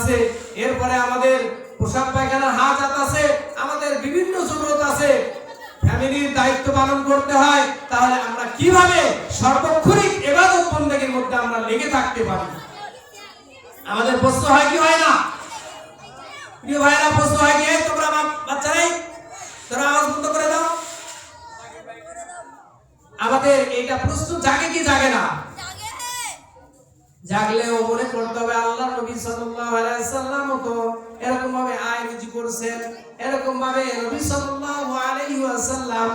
আছে, এরপরে আমাদের পোশাক পায়খানার হাজাত আছে, আমাদের বিভিন্ন জরুরত আছে, ফ্যামিলির দায়িত্ব পালন করতে হয়। তাহলে আমরা কিভাবে সর্বক্ষণিক ইবাদত বন্দেগীর মধ্যে আমরা লেগে থাকতে পারি? আমাদের প্রশ্ন হয় কি হয় না? প্রিয় ভাইরা, প্রশ্ন হয় কি? তোমরা বাচ্চারাই তোরা আওয়াজ বন্ধ করে দাও। আমাদের এইটা প্রশ্ন জাগে কি জাগে না? জাগলেও মনে করতে হবে আল্লাহ নবী সাল্লাল্লাহু আলাইহি ওয়াসাল্লাম তো এরকম ভাবে আয়োজন করেছেন, এরকম ভাবে নবী সাল্লাল্লাহু আলাইহি ওয়াসাল্লাম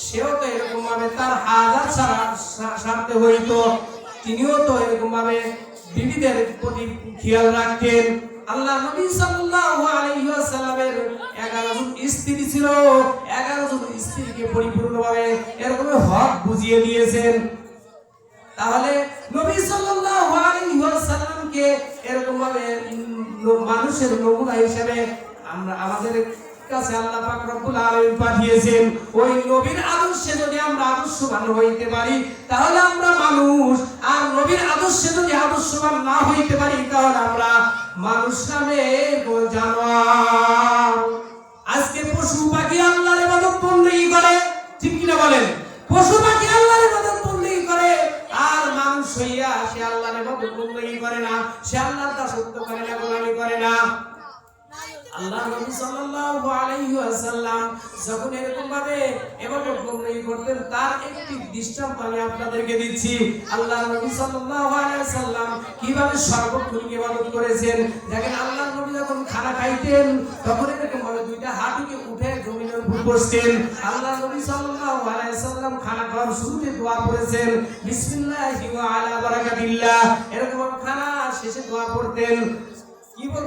সেও তো এরকম ভাবে তার হাজাত সারতে হইতো, তিনিও তো এরকম ভাবে বিবিদের প্রতি খেয়াল রাখতেন। আল্লাহ নবী সাল্লাল্লাহু আলাইহি ওয়াসাল্লামের 11 জন স্ত্রী ছিল, 11 জন স্ত্রীকে পরিপূর্ণভাবে এরকম হক বুঝিয়ে দিয়েছেন। তাহলে নবী সাল্লাল্লাহু আলাইহি ওয়াসাল্লামকে এরকম ভাবে মানুষের নমুনা হিসেবে আমরা আমাদের কাছে আল্লাহ পাক রব্বুল আলামিন পাঠিয়েছেন। ওই নবীর আদর্শে যদি আমরা আদর্শবান হইতে পারি তাহলে আমরা মানুষ, আর নবীর আদর্শে যদি আদর্শবান না হইতে পারি তাহলে আমরা মানুষ নামে জানোয়ার। আজকে পশু পাখি আল্লাহর ইবাদত বন্দেগী করে, ঠিক কিনা বলেন? পশু পাখি আল্লাহর ইবাদত বন্দেগী করে, আর মানুষ হইয়া সে আল্লাহর ইবাদত বন্দেগী করে না, সে আল্লাহর দাসত্ব করে না, গোলামি করে না। আল্লাহ নবী সাল্লাল্লাহু আলাইহি ওয়াসাল্লাম যখন এরকম ভাবে ইবাদত বন্দেগী করতেন তার একটি দৃষ্টান্ত আমি আপনাদেরকে দিচ্ছি। আল্লাহ নবী সাল্লাল্লাহু আলাইহি ওয়াসাল্লাম কিভাবে সর্বক্ষণ ইবাদত করেছেন দেখেন। আল্লাহ নবী যখন খানা খাইতেন তখন এরকম ভাবে দুইটা হাঁটুকে উঠে জমিনের উপর বসতেন। আল্লাহ নবী সাল্লাল্লাহু আলাইহি ওয়াসাল্লাম খানা খাওয়ার শুরুতে দোয়া করেছেন বিসমিল্লাহি ওয়া আলা বারাকাতিল্লাহ, এরকম খানা শেষে দোয়া পড়তেন।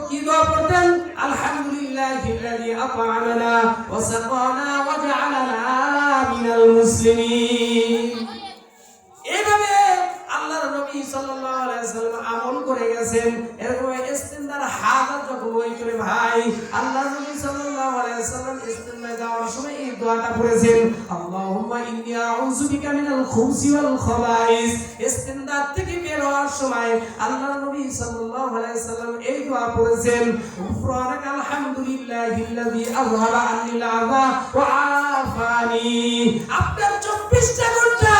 কি দোয়া পড়তেন? আলহামদুলিল্লাহিল্লাযী আত'আমানা ওয়া সাকানা ওয়া জা'আলানা মিনাল মুসলিমিন। এইভাবে আল্লাহর নবী সাল্লাল্লাহু আলাইহি ওয়াসাল্লাম আমল করে গেছেন। এরকম ইস্তেনজার হাজাত যখন হইতো ভাই, আল্লাহর নবী সাল্লাল্লাহু আলাইহি ওয়াসাল্লাম ইস্তেনজা যাওয়ার সময় এই দোয়াটা পড়েছেন, আল্লাহুম্মা ইন্নী আউযু বিকা মিনাল খুবসি ওয়াল খাবাইস। ইস্তেনজা থেকে বের হওয়ার সময় আল্লাহর নবী সাল্লাল্লাহু আলাইহি ওয়াসাল্লাম এই দোয়া পড়েছেন, গুফরানাকা আলহামদুলিল্লাহিল্লাযী আযহাবা আন্নিল আযা ওয়া আফানি। আপনার 24টা ঘন্টা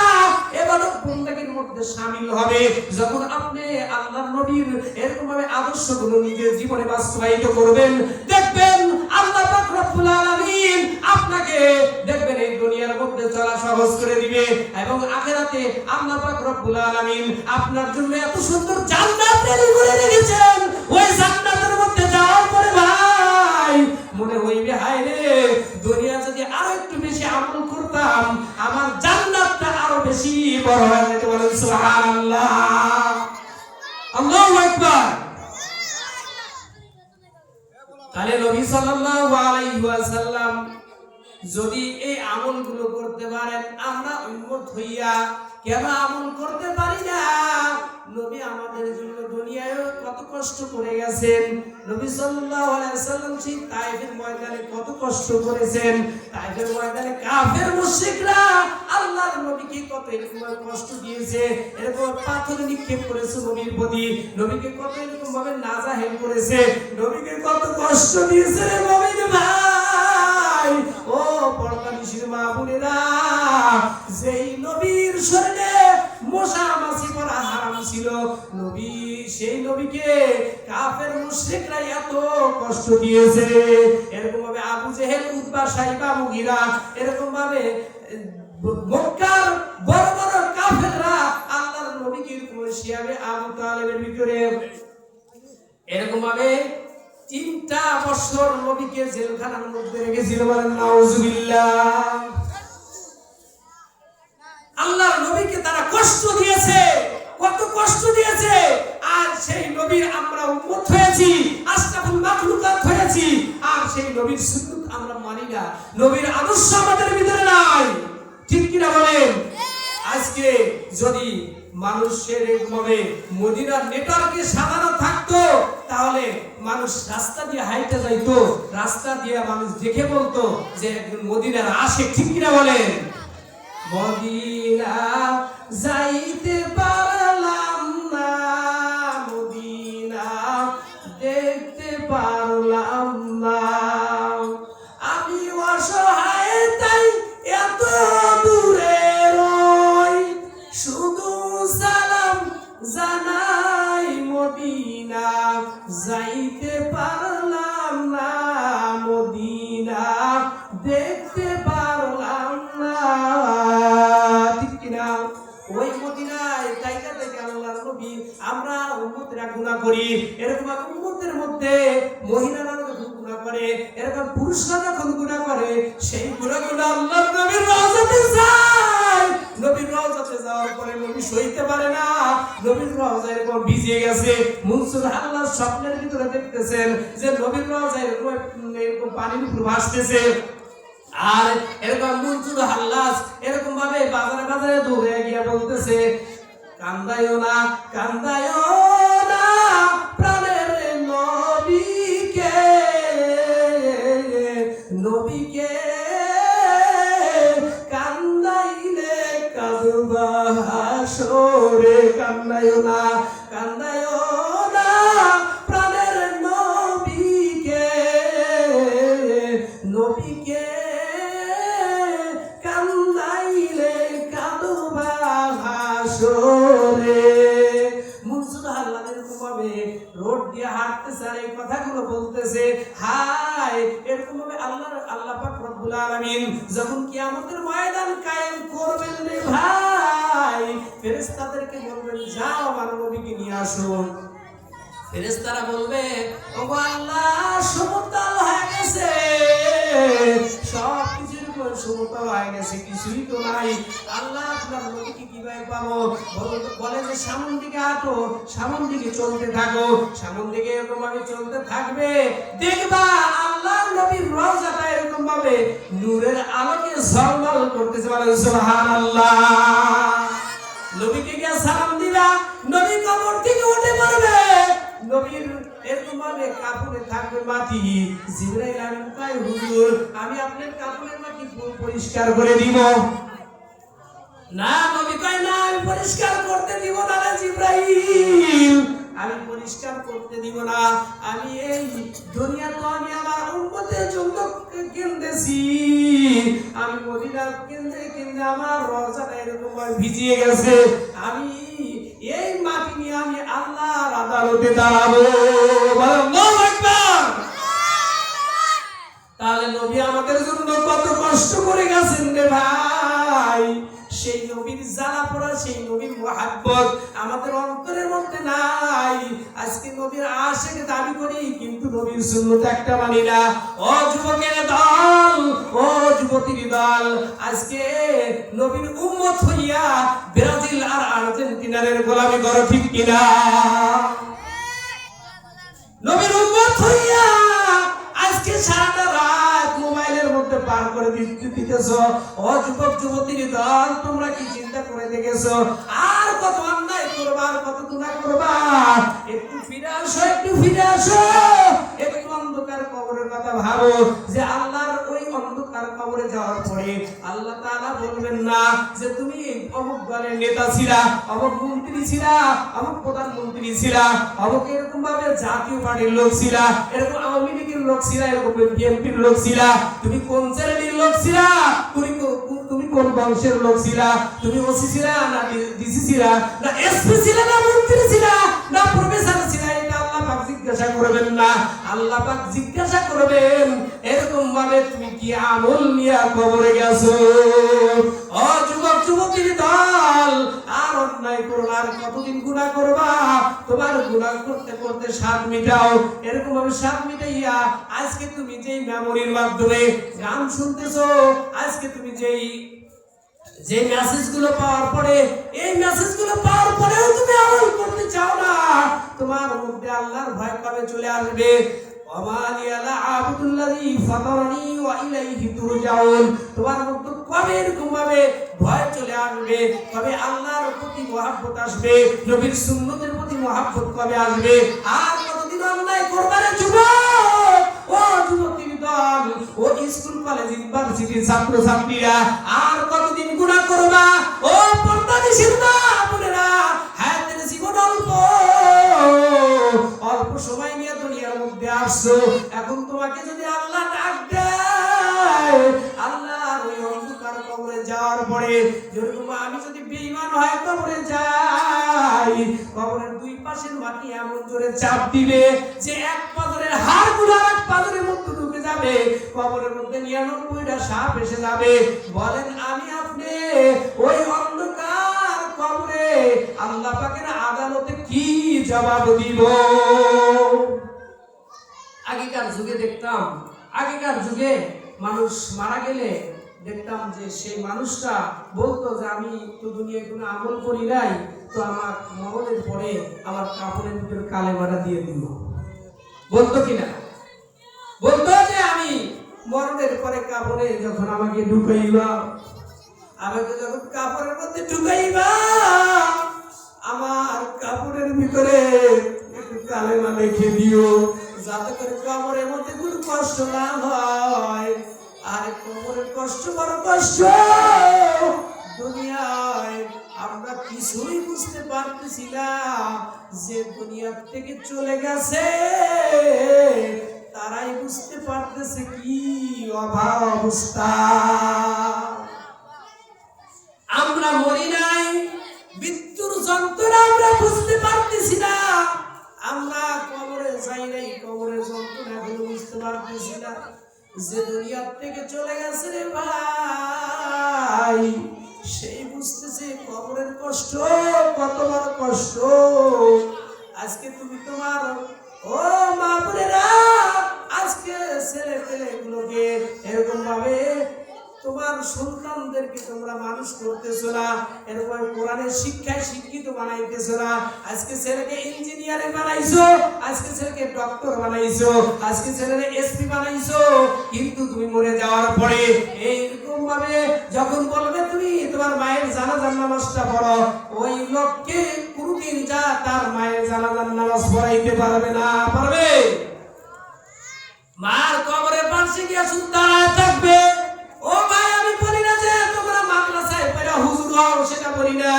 ইবাদত বন্দেগীর মধ্যে শামিল হবে যখন আপনি আল্লাহর নবীর এরকম ভাবে আদর্শগুলো নিজের জীবনে বাস্তবায়িত করবেন। দেখবেন আল্লাহ পাক রব্বুল আলামিন আপনাকে দেখবেন এই দুনিয়ার মধ্যে চলা সহজ করে দিবে, এবং আখিরাতে আল্লাহ পাক রব্বুল আলামিন আপনার জন্য এত সুন্দর জান্নাত তৈরি করে রেখেছেন। ওই জান্নাতের মধ্যে যাওয়ার পরে ভাই মনে হইবে হায় রে, দুনিয়া যদি আরো একটু বেশি আমল করতাম আমার জান্নাতটা আরো বেশি বড় হয়ে যেত। বলেন সুবহানাল্লাহ, আল্লাহু আকবার। তাহলে নবী সাল্লাল্লাহু আলাইহি ওয়াসাল্লাম যদি এই আমলগুলো করতে পারেন, আমরা উম্মত হইয়া কেন আমল করতে পারি না? নবী আমাদের জন্য দুনিয়ায় কত কষ্ট করে গেছেন। নবী সাল্লাল্লাহু আলাইহি ওয়াসাল্লাম সেই তায়েফের ময়দানে কত কষ্ট করেছেন। তায়েফের ময়দানে কাফের মুশরিকরা আল্লাহর নবীকে কত এরকম কষ্ট দিয়েছে, এরকম পাথর নিক্ষেপ করেছে নবীর প্রতি, নবীকে কত এরকম ভাবে নাজাহেল করেছে, নবীকে কত কষ্ট দিয়েছে রে মুমিন ভাই। ও পর্দানিশীর মা বোনেরা, যেই নবীর শরীরে মশা মাছি পড়া হারাম ছিল, নবী সেই নবীকে কাফের মুশরিকরা এত কষ্ট দিয়েছে। এরকম ভাবে আবু জেহেল, উতবা, সাইবা, মুগীরা, এরকম ভাবে মক্কার বড় বড় কাফেররা আল্লাহর নবীকে শিয়াবে আবু তালেবের ভিতরে এরকম ভাবে 3টা বছর নবীকে জেলখানার মধ্যে রেখেছিল। বলেন নাউজুবিল্লাহ। আল্লাহর নবীকে তারা কষ্ট দিয়েছে, কত কষ্ট দিয়েছে, আর সেই নবীর আমরা উম্মত হয়েছি, আশরাফুল মাখলুকাত হয়েছি, আর সেই নবীর সুন্নাত আমরা মানি না, নবীর আদর্শ আমাদের ভিতরে নাই। ঠিক কিনা বলেন? আজকে যদি মানুষের এইভাবে মদিনার নেটওয়ার্কে সাজানো থাকতো তাহলে মানুষ রাস্তা দিয়ে হাইটে যাইতো, রাস্তা দিয়ে মানুষ দেখে বলতো যে একজন মদিনার আশিক। ঠিক কিনা বলেন? মদিনা যাইতে পারলাম না, মদিনা দেখতে পারলাম না। আমি অসহায় তাই এত দূরে রই, শুধু সালাম জানাই মদিনা, যাইতে পারলাম না মদিনা, দেখতে পারলাম না। ঠিক কিনা? ওই মদিনায় জায়গা থেকে আল্লাহর নবী, আমরা উম্মতরা গুনাহ করি, এরকম উম্মতের মধ্যে মহিলারা যখন গুনাহ করে, এরকম পুরুষরা যখন গুনাহ করে, সেই গুনাহগুলো আল্লাহর নবীর রওজাতে যায়। নবীর রওজাতে যাওয়ার পরে নবী সইতে পারে না, নবীর রওজা এরকম ভিজে গেছে। মনসুর আল্লাহ স্বপ্নের ভিতরে দেখতেছেন যে নবীর রওজা এরকম পানির উপর ভাসতেছে। আর এরকম মনসুর হাল্লাস এরকম ভাবে বাজারে বাজারে দৌড়ে গিয়ে বলতেছে, কান্দায়ও না, কান্দায়ও না প্রাণের নবীকে, নবীকে কান্দাইলে কাঁদবা হাসরে। কান্দায়ও না, কান্দায়ও না প্রাণের নবীকে, নবীকে কান্দাইলে কাঁদবা হাসরে। মনসুর আল্লাহ এরকম ভাবে রোড দিয়ে হাঁটতেছে আর এই কথাগুলো বলতেছে। হাই, এরকম ভাবে আল্লাহ পাক রব্বুল আলামিন যখন কিয়ামতের ময়দান কায়েম করবেন রে ভাই, ফেরেশতাদেরকে বলবেন যাও আমার নবীকে নিয়ে আসো। ফেরেশতারা বলবে, ওগো আল্লাহ সমতল হয়ে গেছে, সব কিছুর উপর সমতল হয়ে গেছে, কিছুই তো নাই। আল্লাহ আপনার নবীকে কিভাবে পাবো? বলে যে সামন দিকে হাঁটো, সামন দিকে চলতে থাকো, সামন দিকে এরকম ভাবে চলতে থাকবে, দেখবা আল্লাহর নবীর রওজাটা এরকম ভাবে নূরের আলোকে ঝলমল করতেছে। বলেন সুবহানাল্লাহ। নবীকে গিয়ে সালাম দিবা, নবী কবর থেকে উঠে পড়বে, নবীর এরকম ভাবে কাপড়ে থাকবে মাটি। জিবরাইল আমিন কয়, হুজুর আমি আপনার কাপড়ের মাটি পরিষ্কার করে দিব না। নবী কয়, না আমি পরিষ্কার করতে দিব না রে জিবরাইল, আমি পরিষ্কার করতে দিব না। আমি এই দুনিয়া তো আমি আমার উম্মতের জন্য কিনতেছি, আমি মদিনার কিনতে কিনতে আমার রওজাটা এরকম ভাবে ভিজিয়ে গেছে, আমি এই মাটি নিয়ে আমি আল্লাহর আদালতে দাঁড়াবো। আল্লাহু আকবার। তাহলে নবী আমাদের জন্য কত কষ্ট করে গেছেন রে ভাই। সেই নবীর জ্বালা পোড়া, সেই নবীর মুহাব্বত আমাদের অন্তরের মধ্যে নাই। আজকে নবীর আশিক দাবি করি, কিন্তু নবীর সুন্নাত একটা মানি না। ও যুবকের দল, ও যুবতীর দল, আজকে নবীর উম্মত হইয়া ব্রাজিল আর আর্জেন্টিনার গোলামি করো, ঠিক কিনা? নবীর উম্মত হইয়া আজকে সারাটা রাত মোবাইলের মধ্যে পার করে দিতেছো। ও যুবক যুবতীর দল, তোমরা কি চিন্তা করে দেখেছো আর কত অন্যায় করবা, আর কত গুনাহ করবা? একটু ফিরে আসো, একটু ফিরে আসো, একটু অন্ধকার কবরের কথা ভাবো যে আল্লাহর ওই অন্ধকার কবরে যাওয়ার পরে আল্লাহ তাআলা বলবেন না যে তুমি অমুক দলের নেতা ছিলা, অমুক মন্ত্রী ছিলা, অমুক প্রধানমন্ত্রী ছিলা, অমুক এরকম ভাবে জাতীয় পার্টির লোক ছিলা, এরকম আওয়ামী লীগের লোক ছিলা, এরকম বিএনপির লোক ছিলা, তুমি কোন শ্রেণীর লোক ছিলা, তুমি কোন বংশের লোক ছিলা, তুমি ওসি ছিলা না ডিসি ছিলা না এসপি ছিলা না মন্ত্রী ছিলা না প্রফেসর ছিলা, এটা আল্লাহ পাক জিজ্ঞাসা করবেন না। আল্লাহ পাক জিজ্ঞাসা করবেন এরকম ভাবে তুমি কি আমল নিয়ে কবরে গেছো। ও যুবক যুবতীর দল, আর অন্যায় করো না, আর কতদিন গুনাহ করবা? তোমার গুনাহ করতে করতে স্বাদ মিটাও, এরকম ভাবে স্বাদ মিটাইয়া আজকে তুমি যেই মেমোরির মাধ্যমে গান শুনতেছো, আজকে তুমি যে মেসেজগুলো পাওয়ার পরে, এই মেসেজগুলো পাওয়ার পরেও তুমি আমল করতে চাও না, তোমার মধ্যে আল্লাহর ভয় কবে চলে আসবে? তোমার মধ্যে কবে এরকম ভাবে ভয় চলে আসবে? কবে আল্লাহর প্রতি মহব্বত আসবে? নবীর সুন্নতের প্রতি মহব্বত কবে আসবে? আর কতদিন অন্যায় করবে রে যুবক? ও যুবতীর দল, ও স্কুল কলেজ ইউনিভার্সিটির ছাত্র ছাত্রীরা, আর কতদিন গুনাহ করবা? ও পর্দানিশীল মা বোনেরা, হায়াতের জীবন অল্প, অল্প সময় নিয়ে দুনিয়ার মধ্যে মধ্যে আসছো, এখন তোমাকে যদি আল্লাহ ডাক দেয়, আল্লাহর ওই অন্ধকার কবরে যাওয়ার পরে যেরকম আমি যদি বেঈমান হয় কবরে যাই, কবরের দুই পাশের মাটি এমন জোরে চাপ দিবে যে এক পাথরের হাড়গুলো আর এক পাথরের মধ্যে ঢুকে যাবে, কবরের মধ্যে 99টা সাপ এসে যাবে। বলেন আমি আপনি ওই অন্ধকার কবরে আল্লাহ পাকের আদালতে কি জবাব দিব? আগেকার যুগে দেখতাম, আগেকার যুগে মানুষ মারা গেলে দেখতাম যে সেই মানুষটা বলতো যে আমি তো দুনিয়ায় কোনো আমল করি নাই, তো আমার মরণের পরে আমার কাপড়ের ভিতরে কালেমাটা দিয়ে দিল। বলতো কিনা? বলতো যে আমি মরণের পরে কাপড়ে যখন আমাকে ঢুকাইবা, আমাকে যখন কাপড়ের মধ্যে ঢুকাইবা, আমার কাপড়ের ভিতরে একটু কালেমা লিখে দিও, যাতে করে কবরের মধ্যে কোনো কষ্ট না হয়। আর কবরের কষ্ট বড় কষ্ট, দুনিয়ায় আমরা কিছুই বুঝতে পারতেছি না, যে দুনিয়া থেকে চলে গেছে তারাই বুঝতে পারতেছে কি অভাব অবস্থা। আমরা মরি নাই, মৃত্যুর যন্ত্রণা আমরা বুঝতে পারতেছি না, আমরা কবরে যাই নাই, কবরের যন্ত্রণা এখনো বুঝতে পারতেছি না। যে দুনিয়া থেকে চলে গেছে রে ভাই, সেই বুঝতেছে কবরের কষ্ট কত বড় কষ্ট। আজকে তুমি তোমার ও মা বোনেরা, আজকে ছেলে পেলেগুলোকে এরকম ভাবে তোমার সন্তানদেরকে তোমরা মানুষ করতেছো না, এরকম কোরআনের শিক্ষায় শিক্ষিত বানাইতেছো না। আজকে ছেলেকে ইঞ্জিনিয়ারে বানাইছো, আজকে ছেলেকে ডক্টর বানাইছো, আজকে ছেলেকে এসপি বানাইছো, কিন্তু তুমি মরে যাওয়ার পরে এইরকম ভাবে যখন বলবে তুমি তোমার মায়ের জানাজার নামাজটা পড়ো, ওই লোককে কোনদিন যা তার মায়ের জানাজার নামাজ পড়াইতে পারবে না। পারবে? মার কবরের পাশে গিয়ে শুধু দাঁড়ায় থাকবে। ও ভাই, আমি বলি না যে তোমরা মাদ্রাসায় পড়া হুজুর হও, সেটা বলি না।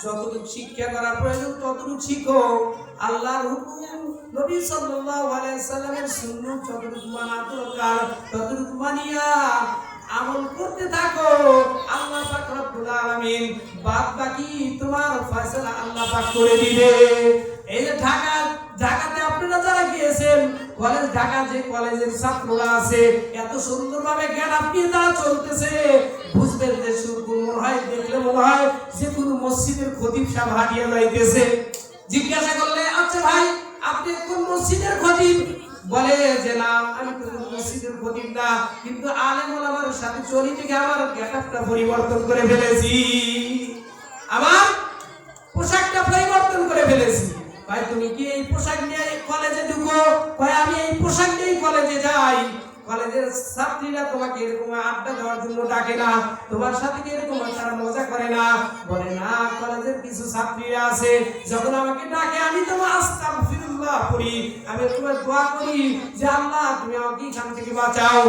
যতটুকু শিক্ষা করা প্রয়োজন ততটুকু শিখো। আল্লাহর হুকুম, নবী সাল্লাল্লাহু আলাইহি সাল্লামের সুন্নাত যতটুকু মানা দরকার ততটুকু মানিয়া আমল করতে থাকো। আল্লাহ পাক রব্বুল আলামিন বাদ বাকি তোমার ফয়সালা আল্লাহ পাক করে দিবে। এই যে ঢাকাতে আপনারা যারা গিয়েছেন, কলেজ ঢাকা যে কলেজের ছাত্ররা আছে, এত সুন্দরভাবে জ্ঞান আপনি তারা চলতেছে, বুঝবেন যে মনে হয় দেখলে মনে হয় যে কোনো মসজিদের খতিব সাহেব হাঁটিয়ে যাইতেছে। জিজ্ঞাসা করলে, আচ্ছা ভাই আপনি কোন মসজিদের খতিব? বলে যে না, আমি তো মসজিদের খতিব না, কিন্তু আলেম ওলামার সাথে চলি থেকে আমার গেটআপটা পরিবর্তন করে ফেলেছি, আমার পোশাকটা পরিবর্তন করে ফেলেছি। ভাই তুমি কি এই পোশাক নিয়ে কলেজে ঢুকো? ভাই আমি এই পোশাক নিয়েই কলেজে যাই। কলেজের ছাত্রীরা তোমাকে এরকম আড্ডা দেওয়ার জন্য ডাকে না, তোমার সাথে কি এরকম তারা মজা করে না? বলে না, কলেজের কিছু ছাত্রীরা আছে যখন আমাকে ডাকে আমি তোমার আস্তাগফিরুল্লাহ পড়ি, আমি তোমার দোয়া করি যে আল্লাহ তুমি আমাকে এখান থেকে বাঁচাও।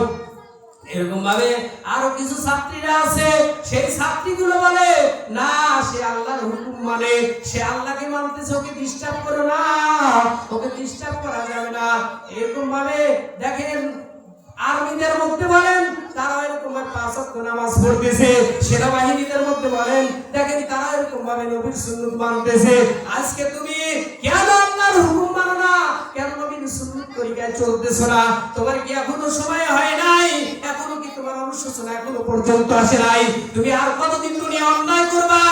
এরকম ভাবে আরো কিছু ছাত্রীরা আছে, সেই ছাত্রীগুলো বলে না, সে আল্লাহর হুকুম মানে, সে আল্লাহকে মানতেছে, ওকে ডিস্টার্ব করো না, ওকে ডিস্টার্ব করা যাবে না। এরকম ভাবে দেখেন আর্মিদের মধ্যে বলেন তারা এরকম ভাবে 5 ওয়াক্ত নামাজ পড়তেছে, সেনাবাহিনীদের মধ্যে বলেন দেখেন তারা এরকম ভাবে নবীর সুন্নাত মানতেছে। আজকে তুমি কেন আল্লাহর হুকুম মানো না? কেন নবীর সুন্নাত তরিকায় চলতেছ না? তোমার কি এখনো সময় হয় নাই? এখনো কি তোমার অনুশোচনা এখনো পর্যন্ত আসে নাই? তুমি আর কতদিন দুনিয়া অন্যায় করবা?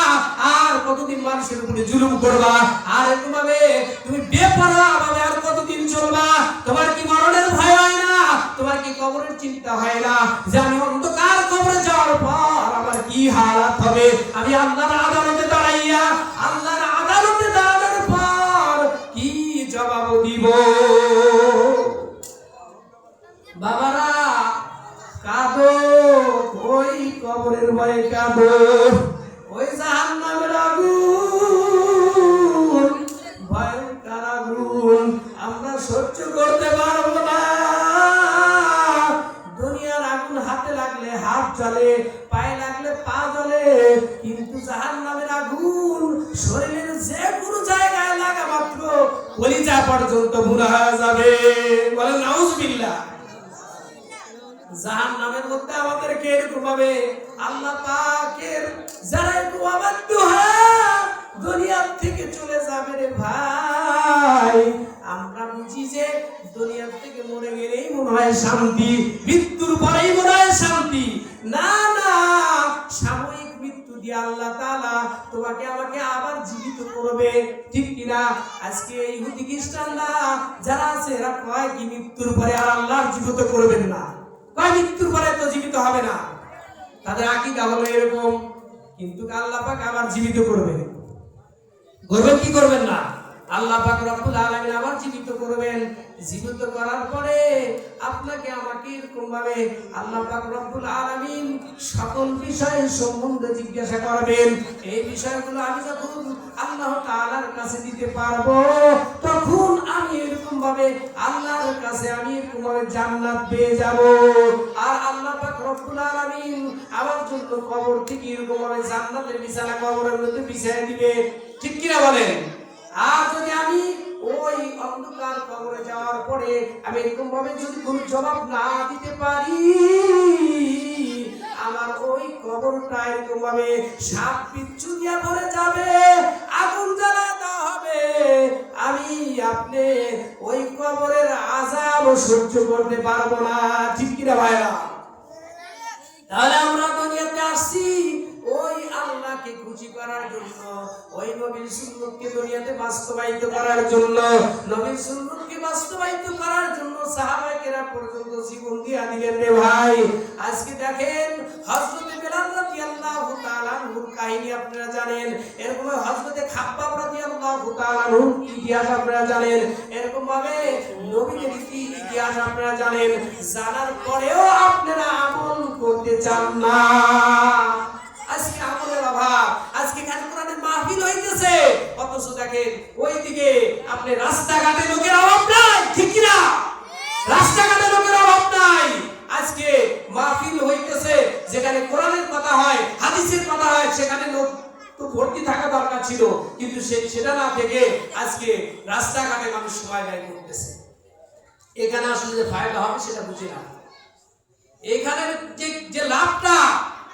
আর কতদিন মানুষের উপরে জুলুম করবা? আর এরকম ভাবে তুমি বেপরোয়া ভাবে আর কতদিন চলবা? তোমার কি মরণের ভয় হয় না? তোমার কি কবরের চিন্তা হয় না যে আমি অন্ধকার কবরে যাওয়ার পর আমার কি হালাত হবে? আমি আল্লাহর আদালতে দাঁড়াইয়া, আল্লাহর আদালতে দাঁড়ানোর পর কি জবাব দিব? বাবারা কাঁদো, ওই কবরের ভয়ে কাঁদো, ওই জাহান্নামের আগুন ভয়ঙ্কর আগুন আমরা সহ্য করতে পারবো না। দুনিয়ার আগুন হাতে লাগলে হাত জ্বলে, পায়ে লাগলে পা জ্বলে, কিন্তু জাহান্নামের আগুন শরীরের যে কোনো জায়গায় লাগা মাত্র কলিজা পর্যন্ত গুনাহ হয়ে যাবে। বলেন নাউজুবিল্লাহ। জাহান্নামের মধ্যে আমাদেরকে এরকম ভাবে আল্লাহ পাকের যারা একটু অবাধ্য দুনিয়া থেকে চলে যাবে রে ভাই, আমরা বুঝি যে দুনিয়া থেকে মরে গেলেই মনে হয় শান্তি, মৃত্যুর পরেই মনে হয় শান্তি। না না, সাময়িক মৃত্যু দিয়ে আল্লাহ তাআলা তোমাকে আমাকে আবার জীবিত করবে, ঠিক কিনা? আজকে ইহুদি খ্রিস্টানরা যারা আছে এরা কয় কি মৃত্যুর পরে আর আল্লাহ জীবিত করবেন না, কয় মৃত্যুর পরে তো জীবিত হবে না। তাদের আকীদা হলো এরকম, কিন্তু আল্লাহ পাক আবার জীবিত করবেন। করবেন কি করবেন না? আল্লাহ পাক রব্বুল আলামিন আবার জীবিত করবেন। জীবিত করার পরে আপনাকে আমাকে এরকম ভাবে আল্লাহ পাক রব্বুল আলামিন সকল বিষয় সম্বন্ধে জিজ্ঞাসা করবেন। এই বিষয়গুলো আমি যখন আল্লাহ তাআলার কাছে দিতে পারবো, তখন আমি এরকম ভাবে আল্লাহর কাছে আমি এরকম ভাবে জান্নাত পেয়ে যাব। আর আল্লাহ পাক রব্বুল আলামিন আমার জন্য কবর থেকে এরকম ভাবে জান্নাতের বিছানা কবরের মধ্যে বিছিয়ে দিবে, ঠিক কিনা বলেন? আর যদি আমি ওই অন্ধকার কবরে যাওয়ার পরে আমি এরকম ভাবে যদি কোনো জবাব না দিতে পারি, আমার ওই কবরটা এরকম ভাবে সাপ বিচ্ছু দিয়ে ভরে যাবে, আগুন জ্বালা দেওয়া হবে। আমি আপনি ওই কবরের আযাব সহ্য করতে পারবো না, ঠিক কিনা ভাইরা? তাহলে আমরা দুনিয়াতে আসছি ওই আল্লাহকে খুশি করার জন্য, ওই নবীর সুন্নতকে দুনিয়াতে বাস্তবায়িত করার জন্য, নবীর সুন্নতকে বাস্তবায়িত করার জন্য সাহাবায়ে কেরাম পর্যন্ত জীবন দিয়ে দিলেন রে ভাই। আজকে দেখেন হযরত বেলাল রাদিয়াল্লাহু তাআলা আনহুর কাহিনী আপনারা জানেন, এরকম হযরত খাব্বাব রাদিয়াল্লাহু তাআলা আনহুর ইতিহাস আপনারা জানেন, এরকম ভাবে নবীদের ইতিহাস আপনারা জানেন। জানার পরেও আপনারা আমল করতে চান না। আজকে আমলের অভাব, আজকে কেন কোরআনের মাহফিল হইতেছে, অথচ দেখেন ওইদিকে আপনি রাস্তাঘাটে লোকের অভাব নাই, ঠিক কি না? রাস্তাঘাটে লোকের অভাব নাই। আজকে মাহফিল হইতেছে, যেখানে কোরআনের কথা হয়, হাদিসের কথা হয়, সেখানে লোক তো ভর্তি থাকা দরকার ছিল, কিন্তু সেটা না থেকে আজকে রাস্তাঘাটে মানুষ সময় ব্যয় করতেছে। এখানে আসলে যে ফায়দা হবে সেটা বুঝি না। এখানে যে লাভটা,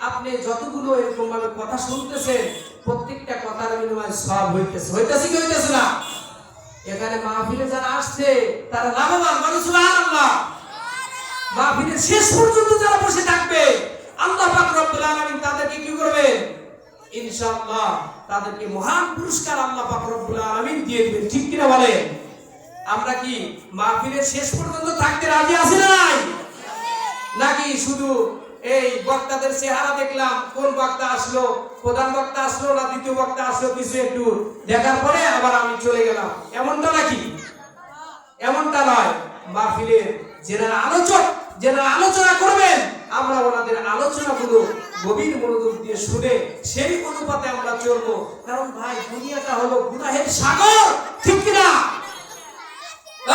আপনি যতগুলো এরকম ভাবে কথা শুনতেছেন, প্রত্যেকটা কথার বিনিময়ে সওয়াব হইতেছে, হইতেছে কি হইতেছে না? এখানে মাহফিলে যারা আসছে তারা লাভবান, বলে সুবহানাল্লাহ। মাহফিলের শেষ পর্যন্ত যারা বসে থাকবে, আল্লাহ পাক রব্বুল আলামিন তাদেরকে কি করবেন? ইনশাআল্লাহ তাদেরকে মহান পুরস্কার আল্লাহ পাক রব্বুল আলামিন দিয়ে দিবেন, ঠিক কিনা বলেন? আমরা কি মাহফিলের শেষ পর্যন্ত থাকতে রাজি আছি নাই? নাকি শুধু এই বক্তাদের চেহারা দেখলাম, কোন বক্তা আসলো, প্রধান বক্তা আসলো না দ্বিতীয় বক্তা আসলো, কিছু একটু দেখার পরে আবার আমি চলে গেলাম, এমনটা নাকি? এমনটা নয়। মাহফিলের যারা আলোচক, যারা আলোচনা করবেন, আমরা ওনাদের আলোচনাগুলো গভীর মনোযোগ দিয়ে শুনে সেই অনুপাতে আমরা চলবো। কারণ ভাই দুনিয়াটা হলো গুনাহের সাগর, ঠিক কিনা?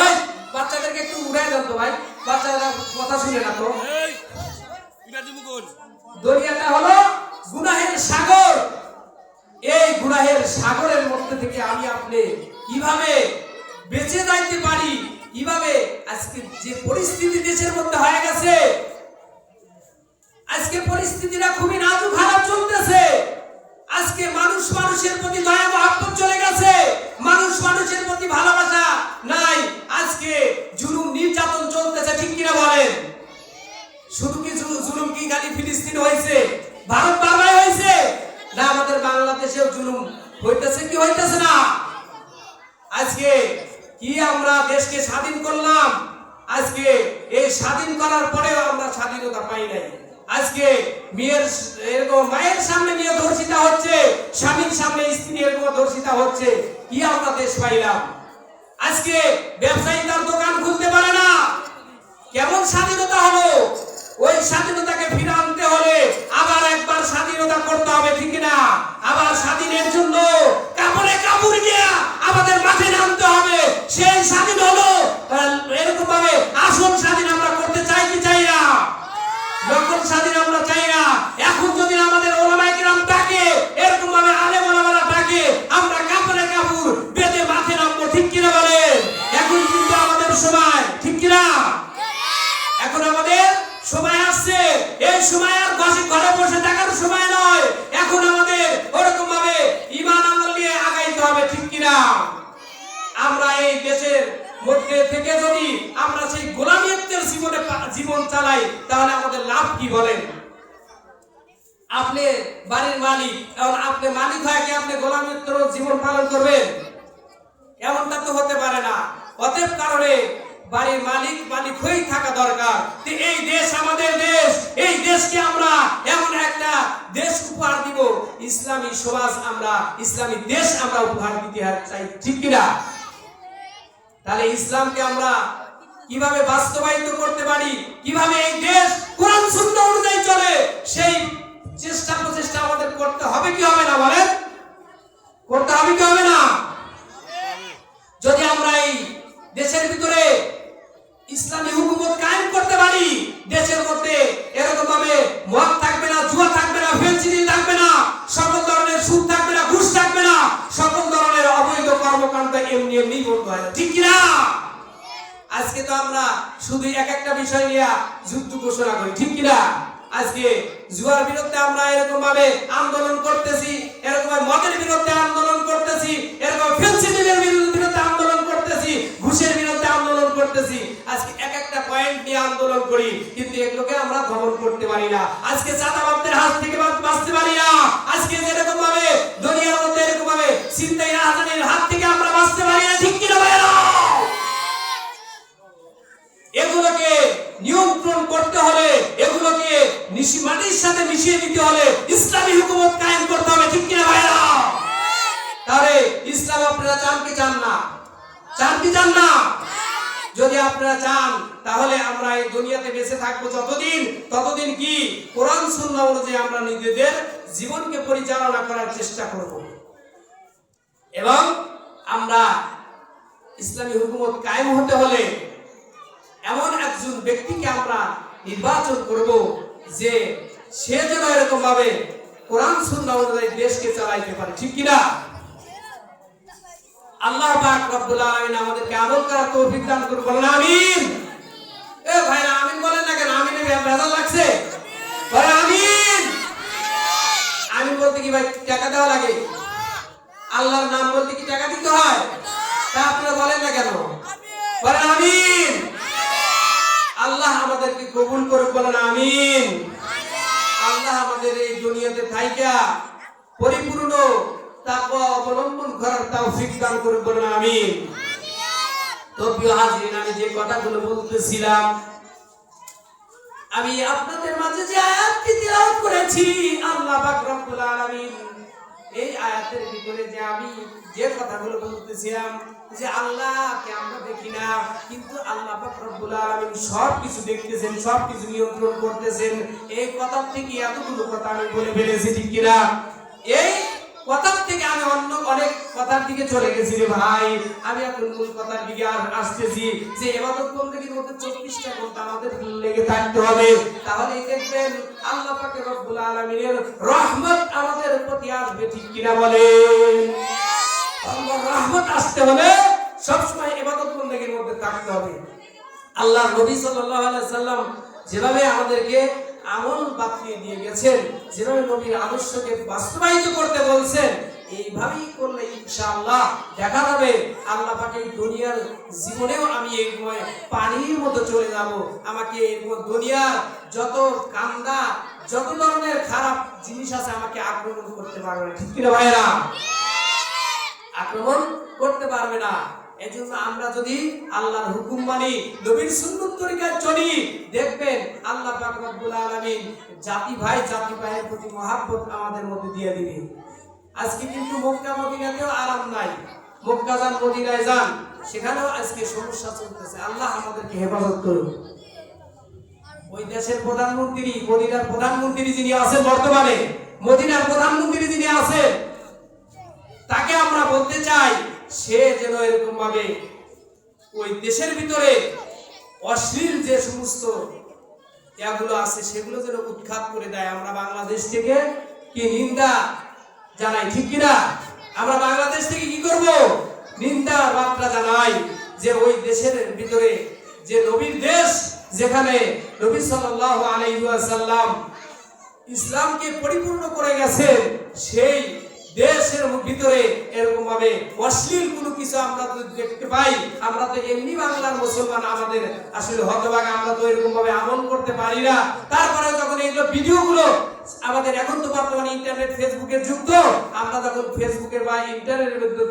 এই বাচ্চাদেরকে একটু উড়াই দেন তো ভাই, বাচ্চারা কথা শুনে না তো। দুনিয়াটা হলো গুনাহের সাগর। এই গুনাহের সাগরের মধ্যে থেকে আমি আপনি কিভাবে বেঁচে যাইতে পারি, কিভাবে আজকে যে পরিস্থিতি দেশের মধ্যে হয়ে গেছে, আজকে পরিস্থিতিটা খুবই নাজুক হালাত চলতেছে। আজকে মানুষ মানুষের প্রতি দয়া মহব্বত চলে গেছে, মানুষ মানুষের প্রতি ভালোবাসা নাই। আজকে জুলুম নির্যাতন চলতেছে, ঠিক কিনা বলেন? শুধু কি জুলুম কি খালি ফিলিস্তিন হয়েছে, ভারত বাংলায় হয়েছে না? আমাদের বাংলাদেশেও জুলুম হইতেছে কি হইতেছে না? আজকে কি আমরা দেশকে স্বাধীন করলাম, আজকে এই স্বাধীন করার পরেও আমরা স্বাধীনতা পাই নাই। আজকে মায়ের সামনে মেয়ে ধর্ষিতা হচ্ছে, স্বামীর সামনে স্ত্রী এরকম ধর্ষিতা হচ্ছে, কি আমরা দেশ পাইলাম? আজকে ব্যবসায়ী তার দোকান খুলতে পারে না, কেমন স্বাধীনতা হলো? ওই স্বাধীনতাকে ফিরে আনতে হলে আবার একবার স্বাধীনতা করতে হবে, ঠিক না? আবার স্বাধীনের জন্য কাপড়ে কাপড় গিয়া আমাদের মাঠে নামতে হবে। সেই স্বাধীন হলো এরকম ভাবে আসল স্বাধীন আমরা করতে চাই কি চাই না? যখন স্বাধীন আমরা চাই না, এখন যদি আমাদের ওলামায়ে কিরাম ডাকে, এরকম ভাবে আলেম ওলামারা ডাকে, আমরা কাপড়ে কাপড় বেঁধে মাঠে নামবো, ঠিক কিনা বলেন? এই সময় আর ঘরে বসে থাকার সময় নয়। এখন আমাদের ওরকম ভাবে ঈমান আমল নিয়ে আগাইতে হবে, ঠিক কিনা? আমরা এই দেশের মধ্যে থেকে যদি আমরা সেই গোলামিত্বের জীবন চালাই তাহলে আমাদের লাভ কি বলেন? আপনি বাড়ির মালিক, এখন আপনি মালিক হয় কি আপনি গোলামিত্বের জীবন পালন করবেন? এমনটা তো হতে পারে না। অতএব কারণে বাড়ির মালিক হয়েই থাকা দরকার। এই দেশ আমাদের দেশ, এই দেশকে আমরা এমন একটা দেশ উপহার দিব, ইসলামী সমাজ আমরা, ইসলামী দেশ আমরা উপহার দিতে চাই, ঠিক কিনা? তাহলে ইসলামকে আমরা কিভাবে বাস্তবায়িত করতে পারি, কিভাবে এই দেশ কোরআন সুন্নাহ অনুযায়ী চলে, সেই প্রচেষ্টা আমাদের করতে হবে কি হবে না বলেন? করতে হবে কি হবে না? যদি আমরা এই দেশের ভিতরে ইসলামী হুকুমত কায়েম করতে পারি, দেশের মধ্যে এরকম ভাবে মদ থাকবে না, জুয়া থাকবে না, ফেন্সিডিল থাকবে না, সকল ধরনের সুদ থাকবে না, ঘুষ থাকবে না, সকল ধরনের অবৈধ কর্মকাণ্ড এমনি বন্ধ হয়, ঠিক কিনা? আজকে তো আমরা শুধু এক একটা বিষয় নিয়ে যুদ্ধ ঘোষণা করি, ঠিক কিনা? আজকে জুয়ার বিরুদ্ধে আমরা এরকম ভাবে আন্দোলন করতেছি, এরকম ভাবে মদের বিরুদ্ধে আন্দোলন করতেছি, এরকম ফেন্সিডিলের বিরুদ্ধে আন্দোলন করতেছি, ঘুষের বিরুদ্ধে আন্দোলন করতেছি। আজকে এক একটা পয়েন্ট নিয়ে আন্দোলন করি, কিন্তু এগুলোকে আমরা দমন করতে পারি না। আজকে চাঁদাবাজদের হাত থেকে বাঁচতে পারি না। আজকে যেরকম ভাবে দুনিয়ার মধ্যে এরকম ভাবে ছিনতাই রাজধানীর হাত থেকে আমরা বাঁচতে পারি না, ঠিক কিনা ভাইরা? এগুলোকে নিয়ন্ত্রণ করতে হলে, এগুলোকে মাটির সাথে মিশিয়ে দিতে হলে ইসলামী হুকুমত কায়েম করতে হবে, ঠিক কিনা ভাইরা? তাহলে ইসলাম আপনারা চান কি চান না? চান কি চান না? যদি আপনারা চান তাহলে আমরা এই দুনিয়াতে বেঁচে থাকবো যতদিন, ততদিন কি কোরআন সুন্নাহ অনুযায়ী আমরা নিজেদের জীবনকে পরিচালনা করার চেষ্টা করব, এবং আমরা ইসলামী হুকুমত কায়েম হতে হলে এমন একজন ব্যক্তিকে আমরা নির্বাচন করব যে সে যেন এরকম ভাবে কোরআন সুন্নাহ অনুযায়ী দেশকে চালাইতে পারে, ঠিক কিনা? আল্লাহ পাক রব্বুল আলামিন আমাদেরকে আমল করার তৌফিক দান করুন, বলেন আমিন। এ ভাইরা আমিন বলেন না কেন? আমিনে ভেজাল লাগছে? বলেন আমিন। আমিন বলতে কি ভাই টাকা দেওয়া লাগে? আল্লাহর নাম বলতে কি টাকা দিতে হয়? তা আপনারা বলেন না কেন? বলেন আমিন। আল্লাহ আমাদেরকে কবুল করুক, বলেন আমিন। আল্লাহ আমাদের এই দুনিয়াতে থাইকা পরিপূর্ণ তাকওয়া অবলম্বন করার তৌফিক দান করুন, বলেন আমিন। তো প্রিয় হাজিরিন, আমি যে কথাগুলো বলতেছিলাম, আমি আপনাদের মাঝে যে আয়াতটি তিলাওয়াত করেছি, আল্লাহ পাক রব্বুল আলামিন এই আয়াতের ভিতরে যে আমি যে কথাগুলো বলতেছিলাম যে আল্লাহকে আমরা দেখি না, কিন্তু আল্লাহ পাক রব্বুল আলামিন সবকিছু দেখতেছেন, সবকিছু নিয়ন্ত্রণ করতেছেন, এই কথা থেকে এতগুলো কথা আমি বলে ফেলেছি, ঠিক কিনা? এই কথার থেকে আমি অন্য অনেক কথার দিকে চলে গেছি রে ভাই। আমি এখন মূল কথার দিকে আসতেছি যে ইবাদত বন্দেগীর মধ্যে 24টা ঘন্টা আমাদের লেগে থাকতে হবে, তাহলেই দেখবেন আল্লাহ পাক রব্বুল আলামিনের রহমত আমাদের প্রতি আসবে, ঠিক কিনা বলেন? আল্লাহর রহমত আসতে হলে সব সময় ইবাদত বন্দেগীর মধ্যে থাকতে হবে। আল্লাহ নবী সাল্লাল্লাহু আলাইহি সাল্লাম যেভাবে আমাদেরকে আমল বাতলিয়ে দিয়ে গেছেন, যেভাবে নবীর আদর্শকে বাস্তবায়িত করতে বলছেন, এইভাবেই করলে ইনশাআল্লাহ দেখা যাবে আল্লাহ পাকের দুনিয়ার জীবনেও আমি এই পানির মতো চলে যাব। আমাকে এই দুনিয়ার যত কান্দা, যত ধরনের খারাপ জিনিস আছে আমাকে আক্রমণ করতে পারবে না, ঠিক কিনা ভাইরা? আক্রমণ করতে পারবে না। এজন্য আমরা যদি আল্লাহর হুকুম মানি, নবীর সুন্নাত তরিকায় চলি, দেখবেন আল্লাহ পাক রব্বুল আলামিন জাতি ভাইয়ের প্রতি মহব্বত আমাদের মধ্যে দিয়ে দিবে। আজকে কিন্তু মক্কা মদিনাতেও আরাম নাই। মক্কা যান, মদিনায় যান, সেখানেও আজকে সমস্যা চলতেছে। আল্লাহ আমাদেরকে হেফাজত করুন। ওই দেশের প্রধানমন্ত্রী, মদিনার প্রধানমন্ত্রী যিনি আছেন বর্তমানে, মদিনার প্রধানমন্ত্রী যিনি আছেন, তাকে আমরা বলতে চাই সে যেন এরকম ভাবে ওই দেশের ভিতরে অশ্লীল যে সমস্ত এগুলো আছে সেগুলো যেন উৎখাত করে দেয়। আমরা বাংলাদেশ থেকে কি নিন্দা জানাই, ঠিক কিনা? আমরা বাংলাদেশ থেকে কি করব? নিন্দা বার্তা জানাই যে ওই দেশের ভিতরে যে নবীর দেশ, যেখানে নবী সাল্লাল্লাহু আলাইহি ওয়াসাল্লাম ইসলামকে পরিপূর্ণ করে গেছেন, সেই দেশের ভিতরে এরকম ভাবে অশ্লীল কোনো কিছু আমরা তো দেখতে পাই। আমরা তো এমনি বাংলার মুসলমান, আমাদের আসলে হতভাগা, আমরা তো এরকম ভাবে আমল করতে পারি না। তারপরে যখন এইগুলো ভিডিওগুলো আমাদের, এখন তো বর্তমানে ইন্টারনেট ফেসবুকের যুগ, তো আমরা যখন ফেসবুকের বা ইন্টারনেটের মধ্যে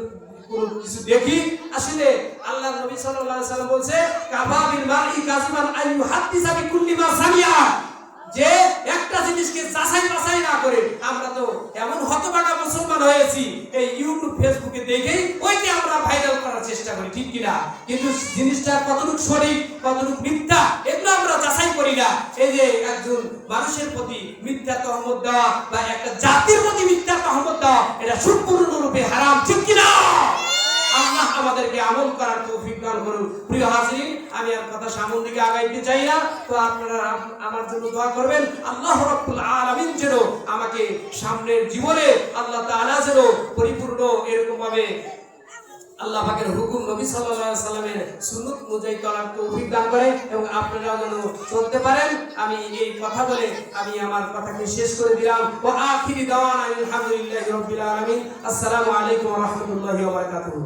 কোনো কিছু দেখি, আসলে আল্লাহর নবী সাল্লাল্লাহু আলাইহি ওয়াসাল্লাম বলছে কাফা বিল মারই কাযিবান আন ইউহাদ্দিসা বিকুল্লি মা সামিআ, যে একটা জিনিসকে যাচাই বাছাই না করে আমরা তো এমন হতভাগা মুসলমান হয়েছি, এই ইউটিউব ফেসবুকে দেখেই ওইকে আমরা ভাইরাল করার চেষ্টা করি, ঠিক কিনা? কিন্তু জিনিসটা কতটুকু সঠিক কতটুকু মিথ্যা এগুলো আমরা যাচাই করি না। এই যে একজন মানুষের প্রতি মিথ্যা তহমত দেওয়া বা একটা জাতির প্রতি মিথ্যা তহমত দেওয়া, এটা সম্পূর্ণরূপে হারাম, ঠিক কিনা? আল্লাহ আমাদেরকে আমল করার তৌফিক দান করুন। প্রিয় হাজিরিন, আমি আর কথা সামনের দিকে আগাইতে চাই না, তো আপনারা আমার জন্য দোয়া করবেন। আল্লাহ রাব্বুল আলামিন যেন আমাকে সামনের জীবনে আল্লাহ তাআলা যেন পরিপূর্ণ এরকম ভাবে আল্লাহ পাকের হুকুম, নবী সাল্লাল্লাহু আলাইহি সাল্লামের সুন্নাত অনুযায়ী চলার তৌফিক দান করে এবং আপনারাও যেন চলতে পারেন। আমি এই কথা বলে আমি আমার কথাকে শেষ করে দিলাম। ওয়া আখিরি দাওয়ানা আলহামদুলিল্লাহি রাব্বিল আলামিন। আসসালামু আলাইকুম ওয়া রাহমাতুল্লাহি ওয়া বারাকাতুহু।